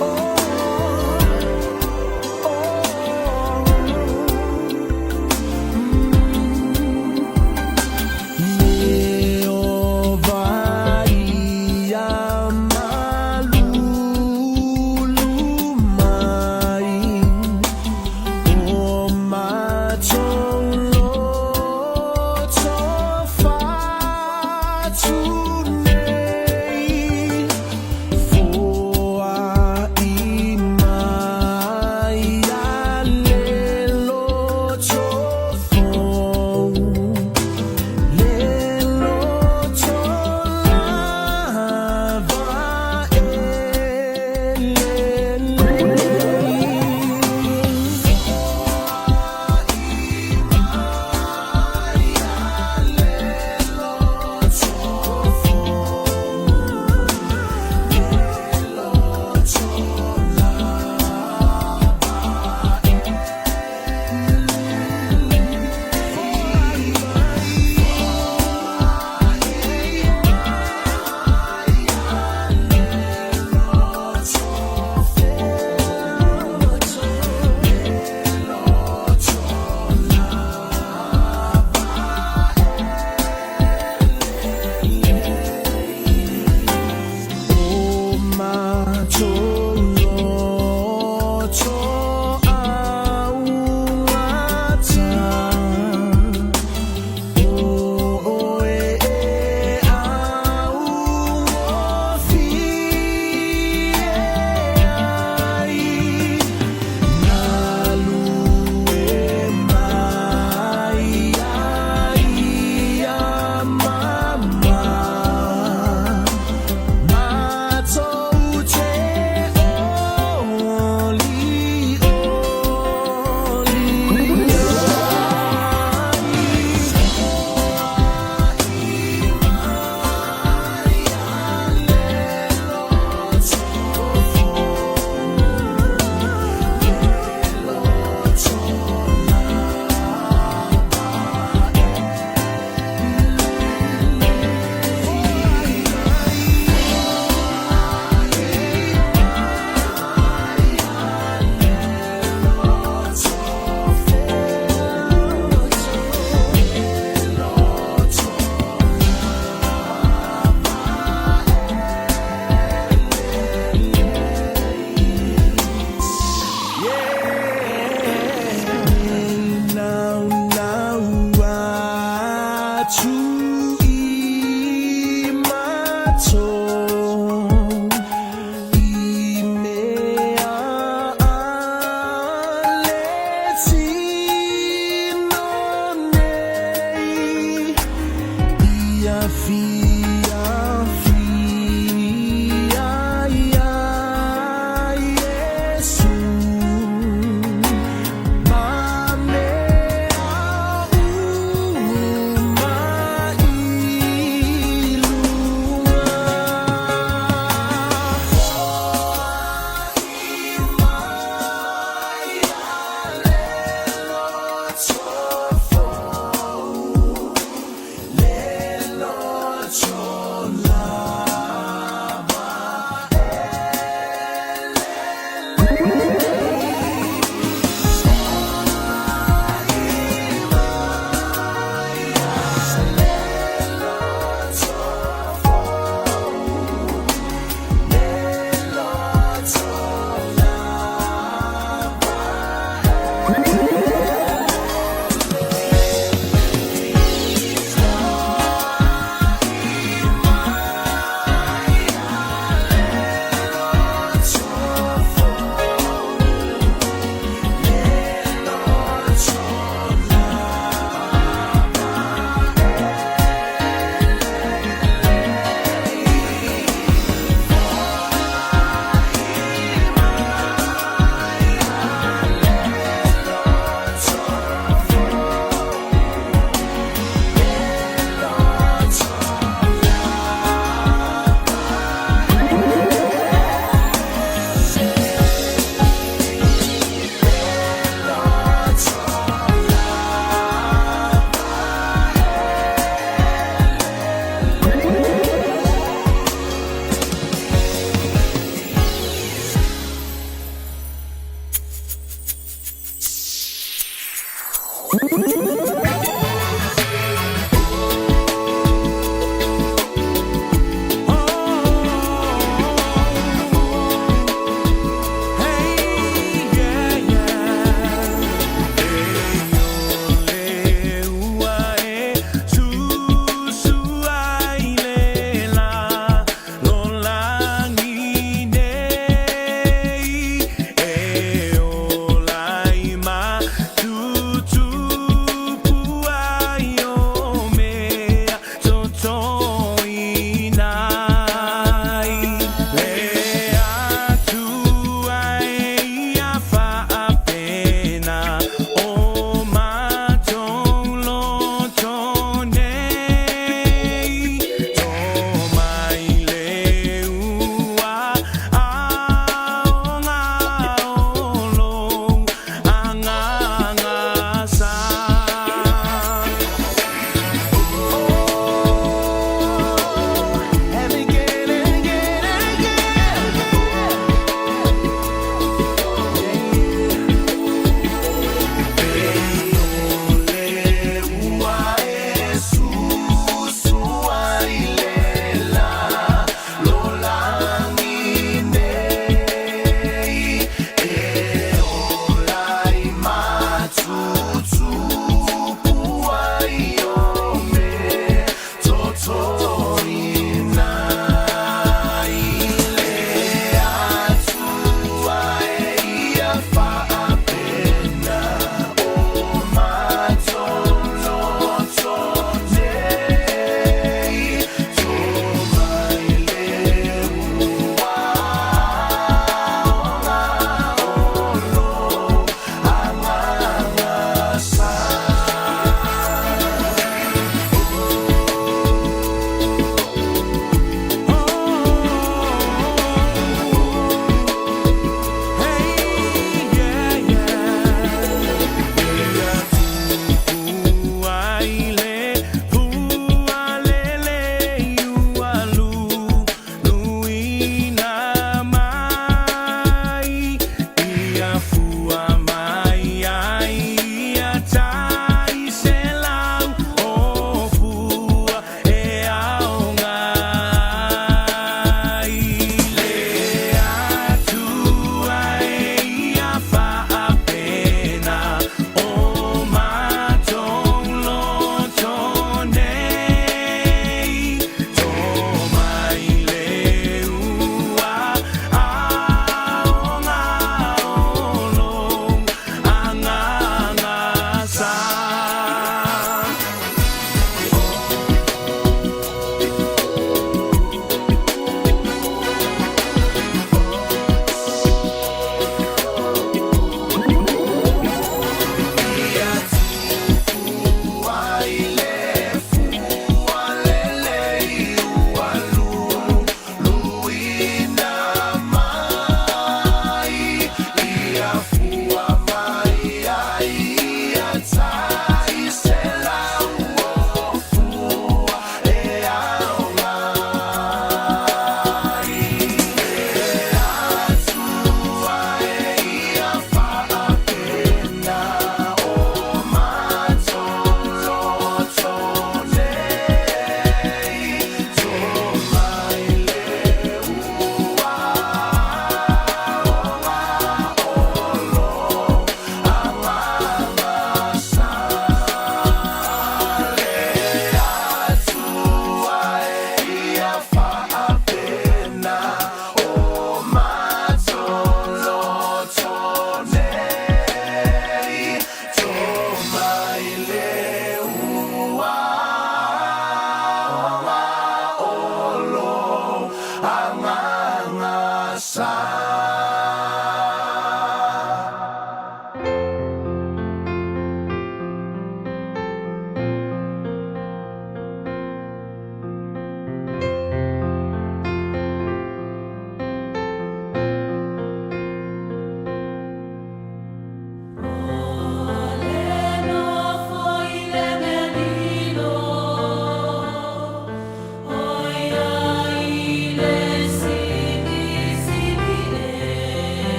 Oh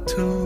Felaga'i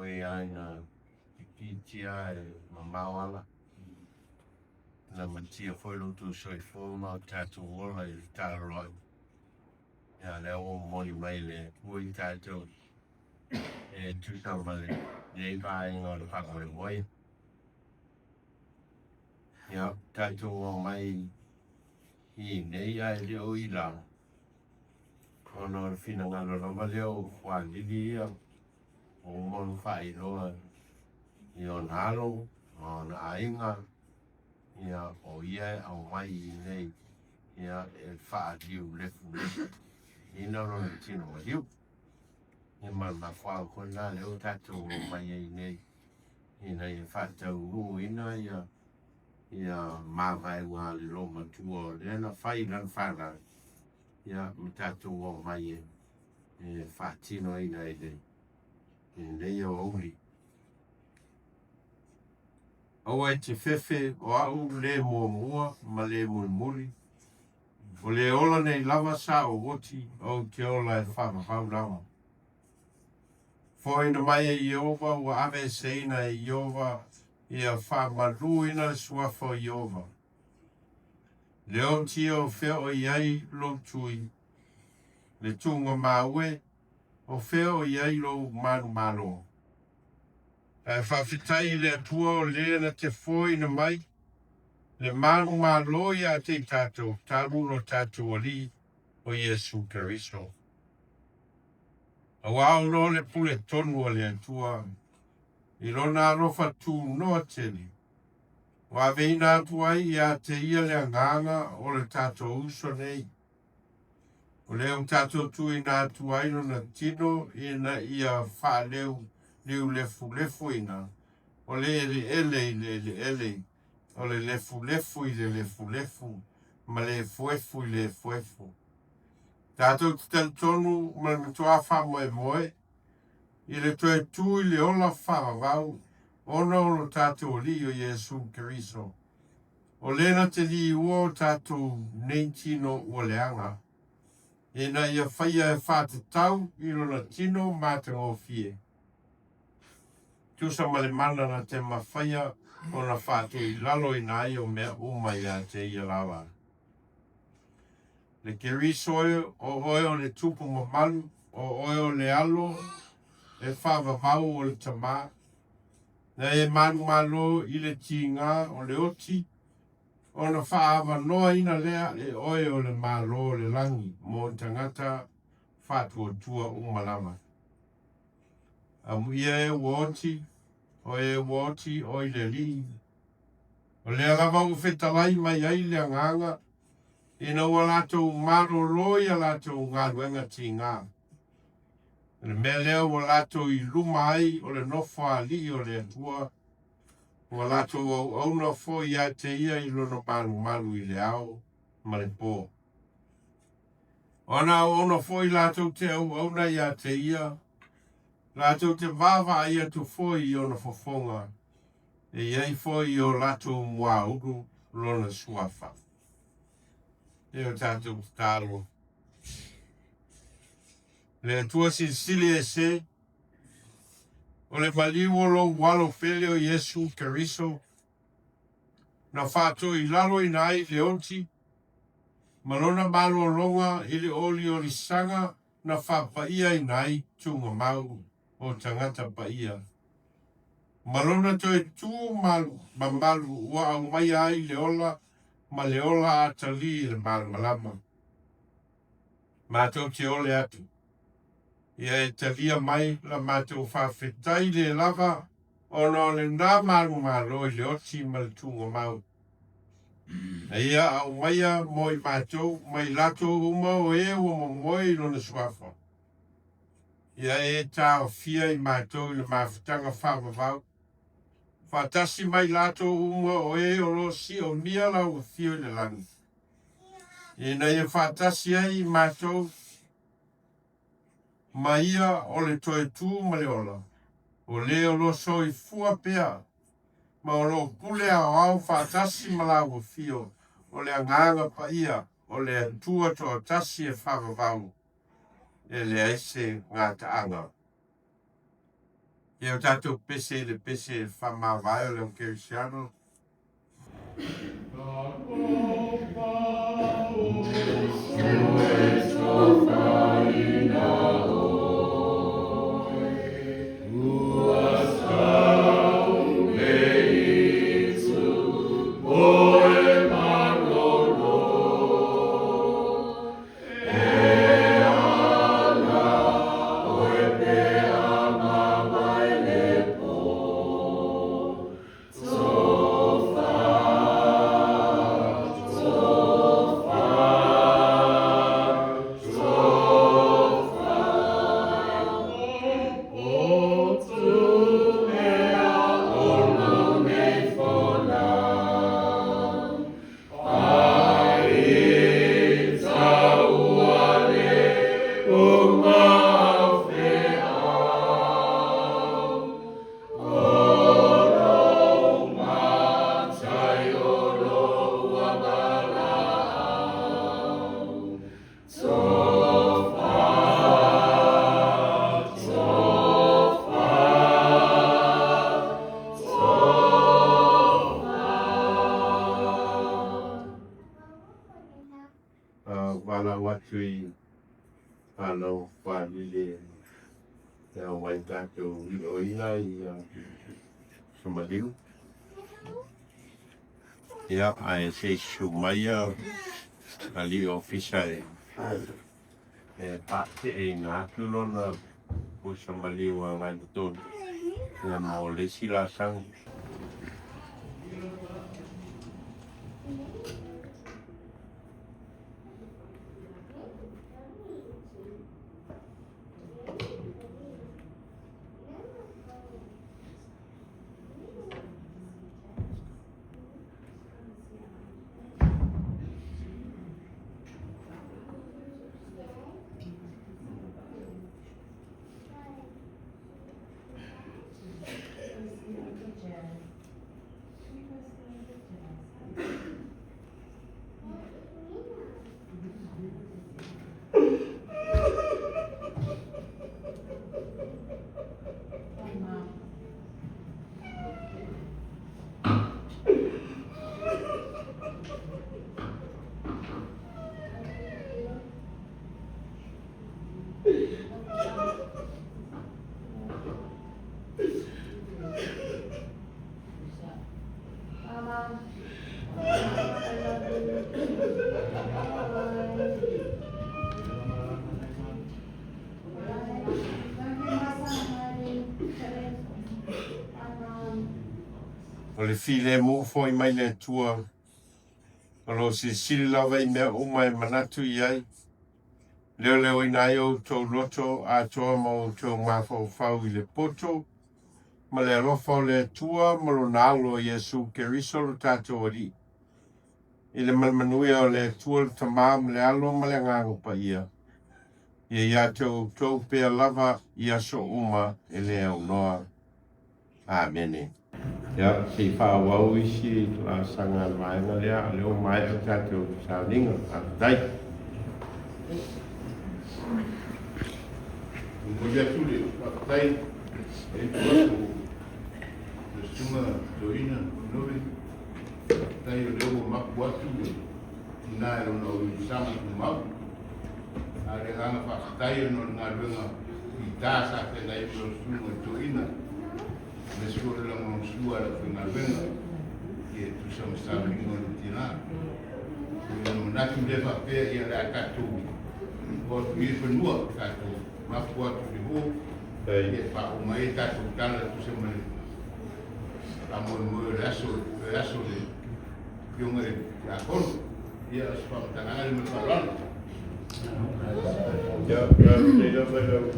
e aina pitia e mamawala. Na matia foi lutu soi foma tatu wola i taroi. Ya leo moni mai le pui tatu e tuta male nei vai ngor pakoi woi. Ya tatu o mai i nei ai leo i la. Ono fina ngalo loma leo Fualili ia o mon fai loa i on halo o na ainga ia o ia au mai i nei ia e faa diu lefu lefu ina no tino o diu i man ma faa kona leo tatu o mai i nei ina i faa tau ngu ina ia ma vai ngā li loma tuo lena fai lan fara ia mi tatu o mai e faa tino ina i nei o uli. Awa te fefe o au le mua ma le muri. O le ola nei lava sa o woti o te ola e whamahau rama. Fo ina mai e Iova ua ave seina e Iova ia whamaruina suafa Iova. Leo tio feo iai lo tui. Le tunga mawe o feo iai lo manu malo. E whawhitai le atua o lea na te foi na mai. Le manu malo ia te tato, tarulo tato ali o Yesu Keriso. A wao no le pule tonu o le atua. I lona alofa tu noa teli. Wa veina atua ia te ia le anganga o le tato uso nei. O leo tato tu ina atua ino na tino ina ia wha leu lefu ina. O le ele. O le lefu i le lefu. Ma le fuefu i le fuefu. Tato te tonu ma le toa wha moe. I le toe tu i le ola wha vau. Ona o lo tato li o Yesu Keriso. O lena te li uo tato neintino ua leanga. E na ia whaia e whate tau i lona tino mate o fie. Tusa ma le mana na te mawhaia o na whate i lalo i nai o mea umai a te ia lawa. Le Keriso o oe o le tupu mamalu o oe o le alo e whavavau o le tama. Na e manu malo i le tinga o le oti. O na whaava noa ina lea e oe o le malo le langi. Mo tangata whatua tua umalama. Ia e woti. O e woti o i le li. O le alava u whetalai mai ai le anganga. Ina ua lato maro loia lato ngā ruenga tinga. Le mea leo ua lato i luma ai o le nofa li o le atua. Ua lato au na fo ia te ia i lono malu i le ao ma le pō. Ona ona fo i lato te au na ia te ia. Lato te vava ia tu fo i ona fofonga. E iai fo i o lato mua udu lona suafa. E o tato talo. Le atua sili e se. O le maliu lo walo fele o Yesu Keriso. Na whato i lalo i nai le onti. Malona malo longa i le oli o li sanga na whapaia i nai tunga mau o tangata paia. Malona toi tu malu ua au mai ai le ola ma le ola atali le malama. Mato te ole atu. Ia e talia mai la mato whawhetai le lava ono le nā malo i le oti ma le tunga mau. Ia au maia moi mato mai lato uma o e ua moi lona suafa. Ia e tā o fia i mato i le mawhitanga whawavau. Whatasi mai lato uma o e o lo si o mia la o fio i le langi. Ina ia whatasi ai mato ma ia o le toe tū ma le ola. O le o lo so i fua pea. Ma o lo pule au whatasi ma la o fio. O le anganga pa ia. O le tua to tasi e whavavau. E le aise ngā taanga. Ia tātou pese le pese whamawai o leo kerisiano. Wala watui ano Fualili na wai tātou o ina I Seumalo. Ia ai se Seumalo ali ofisa pate ngā tulona o Seumalo a ngai tonu. Ia mo le sila sang. O le file mo foi mai le tua. O lo se sili lava I mea uma e manatu I ai. Leo ina o tau loto a toa mo tau mafau fau I le poto. Ma le alofa o le tua ma lo nalo Yesu Keriso lo tato ori. I le malmanuia o le tua le tamam le alo ma le ngango pa ia. Ia tau pea lava ia so uma e le au noa. Amen. Ya, si whāwau isi la sanga maenga lea, leo mai o tātou sauninga, a tai. Moja tuli, a tai, e tuatu, le sunga toina, nove, tai o leo maku atu, ina e ona o sama tu mau. A le hanga whakatai o ngā runga, I tāsa te nei o sunga toina. Le scuole la monsua la fina venga che tu siamo stati in Originale non nato le fa per ia la catu o mi per nuova catu ma quattro di vo e fa un mai catu tale tu siamo la mo adesso le più me la con ia spontanea mi parlando ya te lo vedo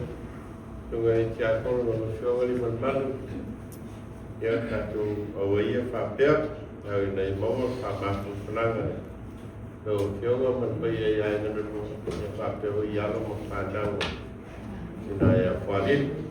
tu hai già con lo sciogli man ia tātou au ia whapea, au nei maua whamafu whananga. Tau whionga man pai ai ai nana no, ia whapea o I alo ma whananga. Ina ia Fualili.